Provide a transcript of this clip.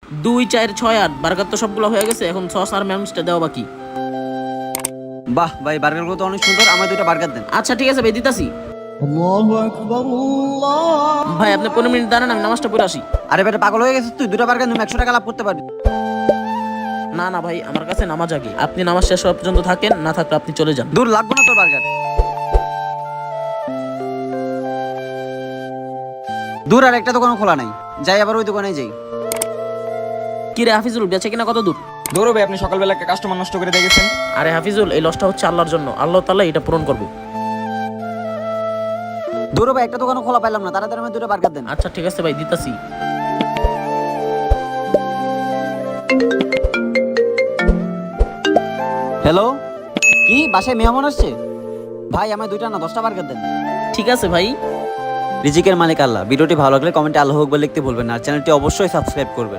2 4 6 8 burger তো সবগুলো হয়ে গেছে, এখন সস আর মেয়নিজটা দেওয়া বাকি। বাহ ভাই, বার্গারগুলো তো অনেক সুন্দর, আমার 2টা বার্গার দেন। আচ্ছা ঠিক আছে ভাই, দিতাছি। ভাই আপনি 15 মিনিট দাঁড়ান, আমি নামাজটা পড়ে আসি। আরে বেটা পাগল হয়ে গেছিস তুই? 2টা বার্গার তুমি 100 টাকা লাভ করতে পারবি। না না ভাই, আমার কাছে নামাজ আগে, আপনি নামাজ শেষ হওয়া পর্যন্ত থাকেন, না থাকলে আপনি চলে যান। দূর, লাগবে না তোর বার্গার। দূর, আর একটা দোকানও খোলা নাই, যাই আবার ওই দোকানে যাই। কি রে হাফিজুল, বেচে কিনা কত দূর? ধরো ভাই, আপনি সকালবেলা একটা কাস্টমার নষ্ট করে দেখেছেন। আরে হাফিজুল, এই লসটা হচ্ছে আল্লাহর জন্য, আল্লাহ তাআলা এটা পূরণ করবে। দূর ভাই, একটা দোকানও খোলা পাইলাম না, তাড়াতাড়ি আমার 2টা বার্গার দেন। আচ্ছা ঠিক আছে ভাই, দিতাছি। হ্যালো, কি বাসায় মেহমান আসছে? ভাই আমার 2টা না 10টা বার্গার দেন। ঠিক আছে ভাই। রিজিকের মালিক আল্লাহ। ভিডিওটি ভালো লাগলে কমেন্টে আল্লাহু আকবার লিখতে ভুলবেন না, আর চ্যানেলটি অবশ্যই সাবস্ক্রাইব করবেন।